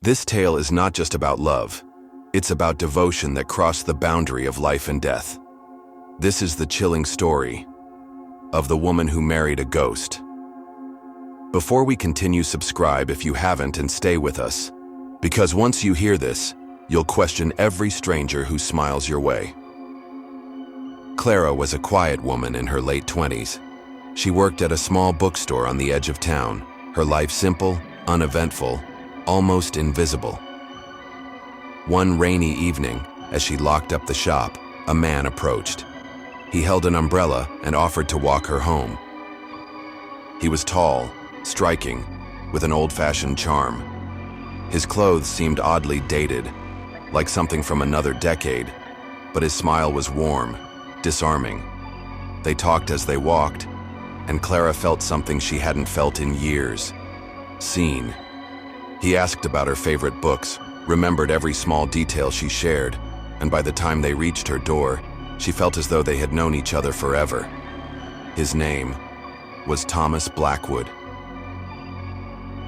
This tale is not just about love. It's about devotion that crossed the boundary of life and death. This is the chilling story of the woman who married a ghost. Before we continue, subscribe if you haven't and stay with us, because once you hear this, you'll question every stranger who smiles your way. Clara was a quiet woman in her late 20s. She worked at a small bookstore on the edge of town, her life simple, uneventful, almost invisible. One rainy evening, as she locked up the shop, a man approached. He held an umbrella and offered to walk her home. He was tall, striking, with an old-fashioned charm. His clothes seemed oddly dated, like something from another decade, but his smile was warm, disarming. They talked as they walked, and Clara felt something she hadn't felt in years. Seen. He asked about her favorite books, remembered every small detail she shared, and by the time they reached her door, she felt as though they had known each other forever. His name was Thomas Blackwood.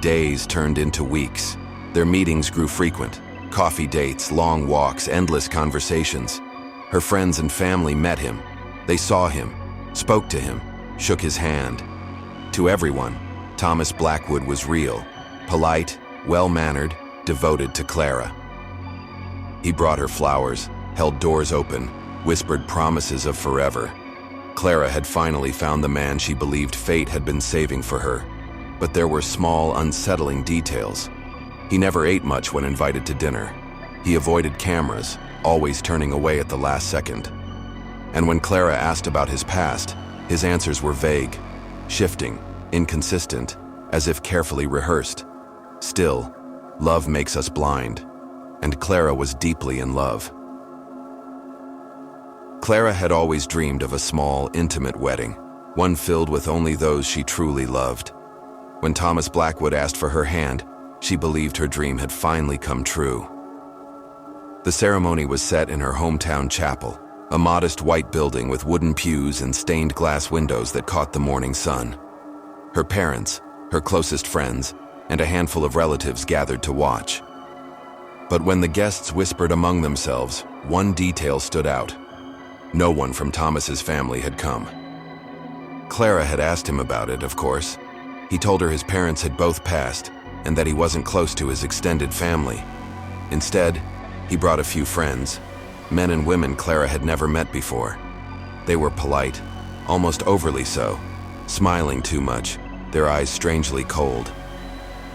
Days turned into weeks. Their meetings grew frequent. Coffee dates, long walks, endless conversations. Her friends and family met him. They saw him, spoke to him, shook his hand. To everyone, Thomas Blackwood was real, polite, well-mannered, devoted to Clara. He brought her flowers, held doors open, whispered promises of forever. Clara had finally found the man she believed fate had been saving for her, but there were small, unsettling details. He never ate much when invited to dinner. He avoided cameras, always turning away at the last second. And when Clara asked about his past, his answers were vague, shifting, inconsistent, as if carefully rehearsed. Still, love makes us blind, and Clara was deeply in love. Clara had always dreamed of a small, intimate wedding, one filled with only those she truly loved. When Thomas Blackwood asked for her hand, she believed her dream had finally come true. The ceremony was set in her hometown chapel, a modest white building with wooden pews and stained glass windows that caught the morning sun. Her parents, her closest friends, and a handful of relatives gathered to watch. But when the guests whispered among themselves, one detail stood out. No one from Thomas's family had come. Clara had asked him about it, of course. He told her his parents had both passed and that he wasn't close to his extended family. Instead, he brought a few friends, men and women Clara had never met before. They were polite, almost overly so, smiling too much, their eyes strangely cold.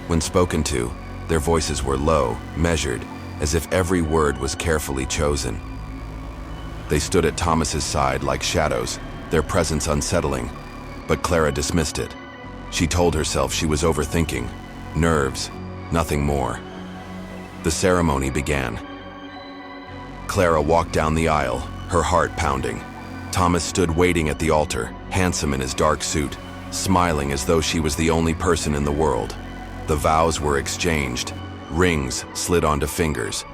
When spoken to, their voices were low, measured, as if every word was carefully chosen. They stood at Thomas's side like shadows, their presence unsettling, but Clara dismissed it. She told herself she was overthinking, nerves, nothing more. The ceremony began. Clara walked down the aisle, her heart pounding. Thomas stood waiting at the altar, handsome in his dark suit, smiling as though she was the only person in the world. The vows were exchanged, rings slid onto fingers,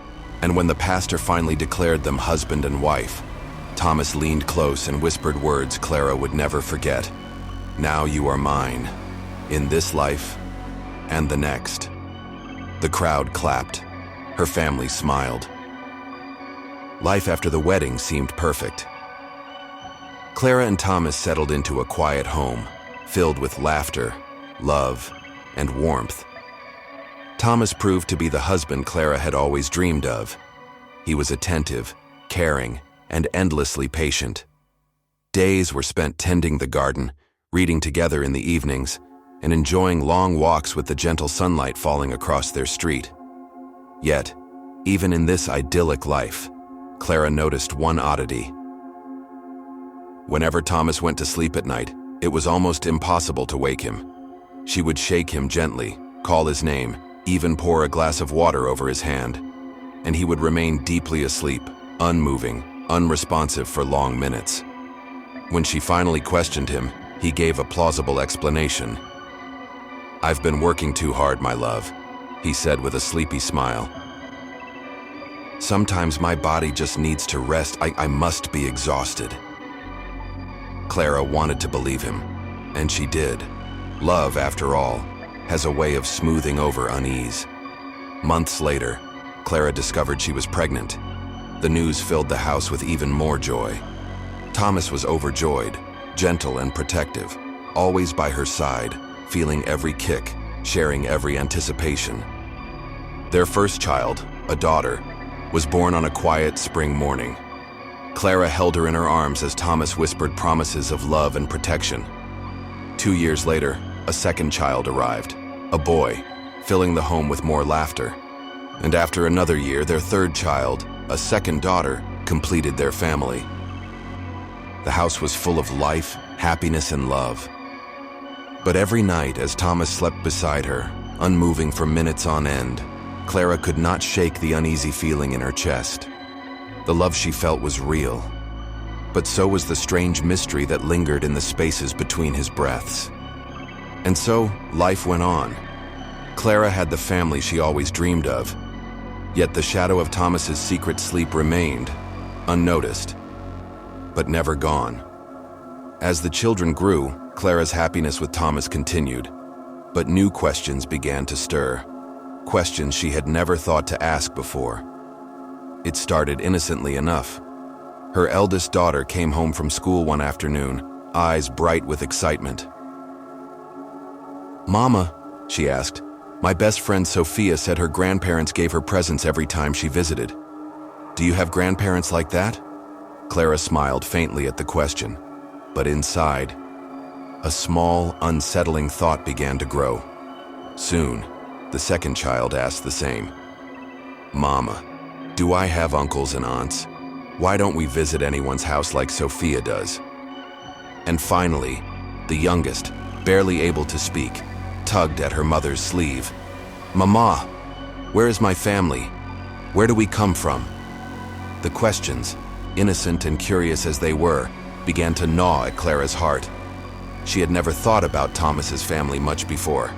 and when the pastor finally declared them husband and wife, Thomas leaned close and whispered words Clara would never forget. "Now you are mine, in this life and the next." The crowd clapped. Her family smiled. Life after the wedding seemed perfect. Clara and Thomas settled into a quiet home, filled with laughter, love, and warmth. Thomas proved to be the husband Clara had always dreamed of. He was attentive, caring, and endlessly patient. Days were spent tending the garden, reading together in the evenings, and enjoying long walks with the gentle sunlight falling across their street. Yet, even in this idyllic life, Clara noticed one oddity. Whenever Thomas went to sleep at night, it was almost impossible to wake him. She would shake him gently, call his name, even pour a glass of water over his hand, and he would remain deeply asleep, unmoving, unresponsive for long minutes. When she finally questioned him, he gave a plausible explanation. "I've been working too hard, my love," he said with a sleepy smile. "Sometimes my body just needs to rest. I must be exhausted." Clara wanted to believe him, and she did. Love, after all, has a way of smoothing over unease. Months later, Clara discovered she was pregnant. The news filled the house with even more joy. Thomas was overjoyed, gentle and protective, always by her side, feeling every kick, sharing every anticipation. Their first child, a daughter, was born on a quiet spring morning. Clara held her in her arms as Thomas whispered promises of love and protection. 2 years later, a second child arrived, a boy, filling the home with more laughter. And after another year, their third child, a second daughter, completed their family. The house was full of life, happiness, and love. But every night, as Thomas slept beside her, unmoving for minutes on end, Clara could not shake the uneasy feeling in her chest. The love she felt was real, but so was the strange mystery that lingered in the spaces between his breaths. And so, life went on. Clara had the family she always dreamed of, yet the shadow of Thomas's secret sleep remained, unnoticed, but never gone. As the children grew, Clara's happiness with Thomas continued, but new questions began to stir, questions she had never thought to ask before. It started innocently enough. Her eldest daughter came home from school one afternoon, eyes bright with excitement. "Mama," she asked, "my best friend Sophia said her grandparents gave her presents every time she visited. Do you have grandparents like that?" Clara smiled faintly at the question, but inside, a small, unsettling thought began to grow. Soon, the second child asked the same. "Mama, do I have uncles and aunts? Why don't we visit anyone's house like Sophia does?" And finally, the youngest, barely able to speak, tugged at her mother's sleeve. "Mama, where is my family? Where do we come from?" The questions, innocent and curious as they were, began to gnaw at Clara's heart. She had never thought about Thomas's family much before.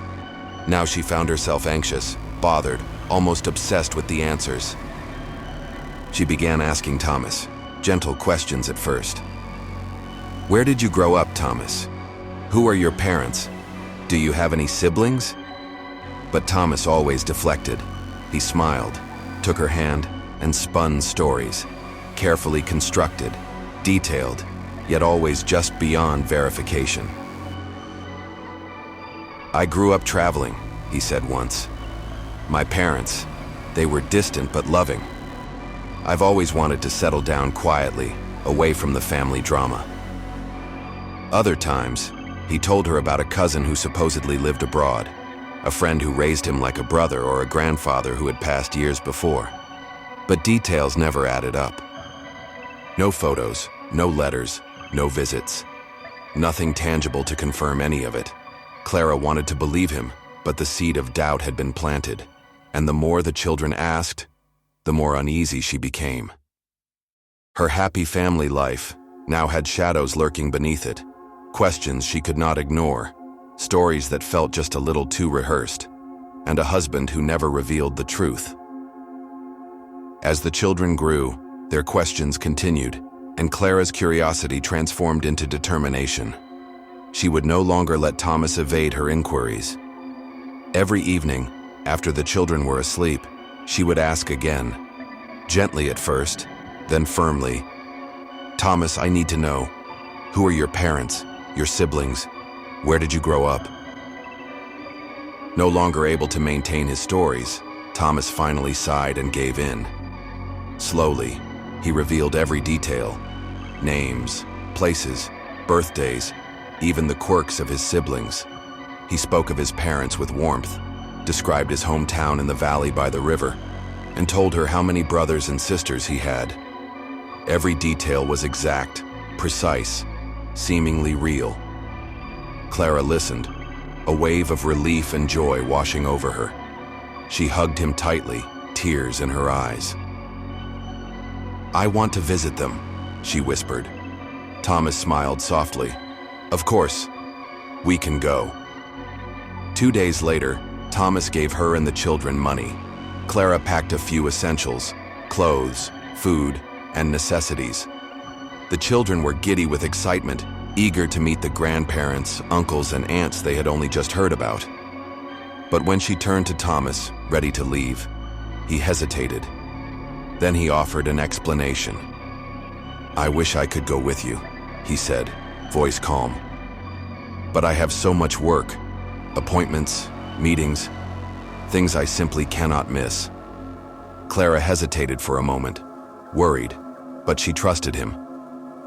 Now she found herself anxious, bothered, almost obsessed with the answers. She began asking Thomas, gentle questions at first. "Where did you grow up, Thomas? Who are your parents? Do you have any siblings?" But Thomas always deflected. He smiled, took her hand, and spun stories, carefully constructed, detailed, yet always just beyond verification. "I grew up traveling," he said once. "My parents, they were distant but loving. I've always wanted to settle down quietly, away from the family drama." Other times, he told her about a cousin who supposedly lived abroad, a friend who raised him like a brother or a grandfather who had passed years before. But details never added up. No photos, no letters, no visits. Nothing tangible to confirm any of it. Clara wanted to believe him, but the seed of doubt had been planted, and the more the children asked, the more uneasy she became. Her happy family life now had shadows lurking beneath it, questions she could not ignore, stories that felt just a little too rehearsed, and a husband who never revealed the truth. As the children grew, their questions continued, and Clara's curiosity transformed into determination. She would no longer let Thomas evade her inquiries. Every evening, after the children were asleep, she would ask again, gently at first, then firmly, "Thomas, I need to know. Who are your parents, your siblings? Where did you grow up?" No longer able to maintain his stories, Thomas finally sighed and gave in. Slowly, he revealed every detail: names, places, birthdays, even the quirks of his siblings. He spoke of his parents with warmth, described his hometown in the valley by the river, and told her how many brothers and sisters he had. Every detail was exact, precise, seemingly real. Clara listened, a wave of relief and joy washing over her. She hugged him tightly, tears in her eyes. "I want to visit them," she whispered. Thomas smiled softly. "Of course, we can go." 2 days later, Thomas gave her and the children money. Clara packed a few essentials: clothes, food, and necessities. The children were giddy with excitement, eager to meet the grandparents, uncles, and aunts they had only just heard about. But when she turned to Thomas, ready to leave, he hesitated. Then he offered an explanation. "I wish I could go with you," he said, voice calm. "But I have so much work, appointments, meetings, things I simply cannot miss." Clara hesitated for a moment, worried, but she trusted him.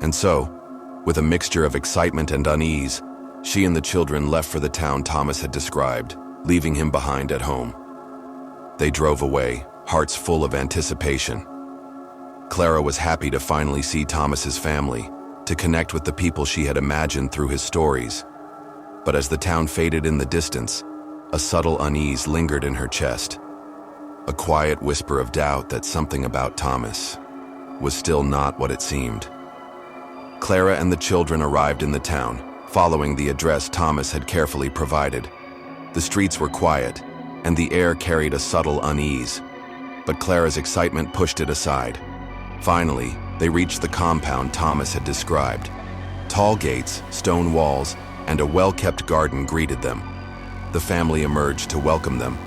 And so, with a mixture of excitement and unease, she and the children left for the town Thomas had described, leaving him behind at home. They drove away, hearts full of anticipation. Clara was happy to finally see Thomas's family, to connect with the people she had imagined through his stories. But as the town faded in the distance, a subtle unease lingered in her chest. A quiet whisper of doubt that something about Thomas was still not what it seemed. Clara and the children arrived in the town, following the address Thomas had carefully provided. The streets were quiet, and the air carried a subtle unease, but Clara's excitement pushed it aside. Finally, they reached the compound Thomas had described. Tall gates, stone walls, and a well-kept garden greeted them. The family emerged to welcome them.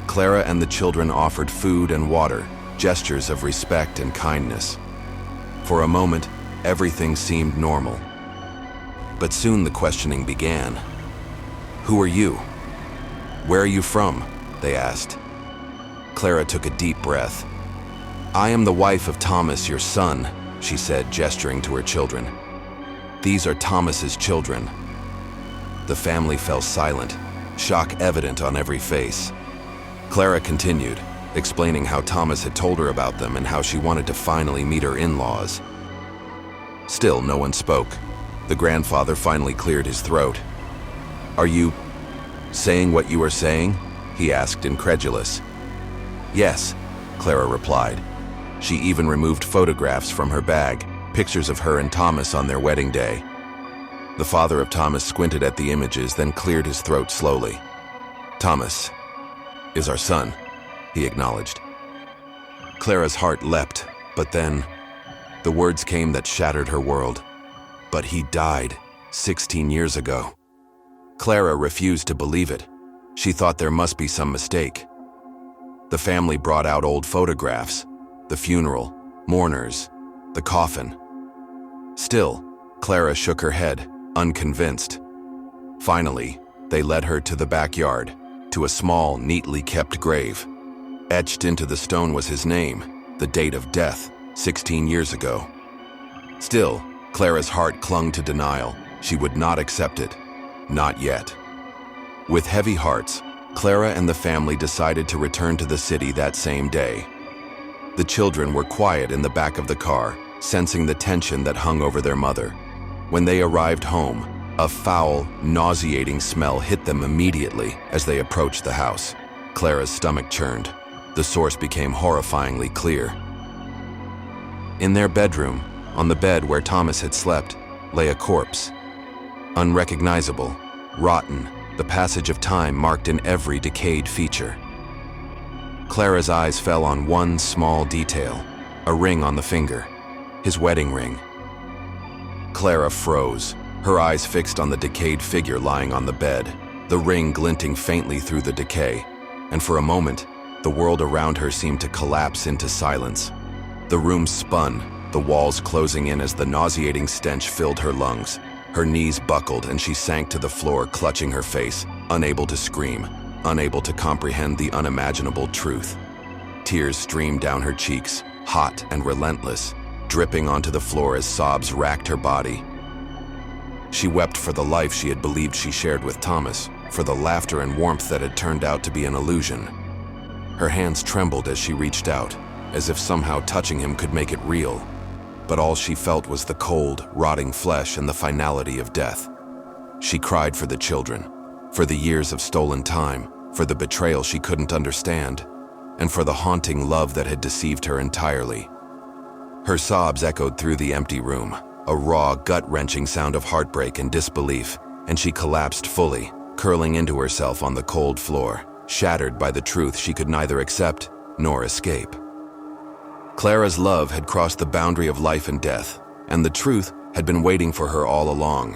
Clara and the children offered food and water, gestures of respect and kindness. For a moment, everything seemed normal. But soon the questioning began. "Who are you? Where are you from?" they asked. Clara took a deep breath. "I am the wife of Thomas, your son," she said, gesturing to her children. "These are Thomas's children." The family fell silent, shock evident on every face. Clara continued, explaining how Thomas had told her about them and how she wanted to finally meet her in-laws. Still, no one spoke. The grandfather finally cleared his throat. "Are you saying what you are saying?" he asked, incredulous. "Yes," Clara replied. She even removed photographs from her bag, pictures of her and Thomas on their wedding day. The father of Thomas squinted at the images, then cleared his throat slowly. "Thomas is our son," he acknowledged. Clara's heart leapt, but then the words came that shattered her world. "But he died 16 years ago." Clara refused to believe it. She thought there must be some mistake. The family brought out old photographs, the funeral, mourners, the coffin. Still, Clara shook her head, unconvinced. Finally, they led her to the backyard, to a small, neatly kept grave. Etched into the stone was his name, the date of death, 16 years ago. Still, Clara's heart clung to denial. She would not accept it. Not yet. With heavy hearts, Clara and the family decided to return to the city that same day. The children were quiet in the back of the car, sensing the tension that hung over their mother. When they arrived home, a foul, nauseating smell hit them immediately as they approached the house. Clara's stomach churned. The source became horrifyingly clear. In their bedroom, on the bed where Thomas had slept, lay a corpse. Unrecognizable, rotten, the passage of time marked in every decayed feature. Clara's eyes fell on one small detail, a ring on the finger, his wedding ring. Clara froze, her eyes fixed on the decayed figure lying on the bed, the ring glinting faintly through the decay, and for a moment, the world around her seemed to collapse into silence. The room spun, the walls closing in as the nauseating stench filled her lungs. Her knees buckled and she sank to the floor, clutching her face, unable to scream, unable to comprehend the unimaginable truth. Tears streamed down her cheeks, hot and relentless, dripping onto the floor as sobs racked her body. She wept for the life she had believed she shared with Thomas, for the laughter and warmth that had turned out to be an illusion. Her hands trembled as she reached out, as if somehow touching him could make it real. But all she felt was the cold, rotting flesh and the finality of death. She cried for the children, for the years of stolen time, for the betrayal she couldn't understand, and for the haunting love that had deceived her entirely. Her sobs echoed through the empty room, a raw, gut-wrenching sound of heartbreak and disbelief, and she collapsed fully, curling into herself on the cold floor, shattered by the truth she could neither accept nor escape. Clara's love had crossed the boundary of life and death, and the truth had been waiting for her all along.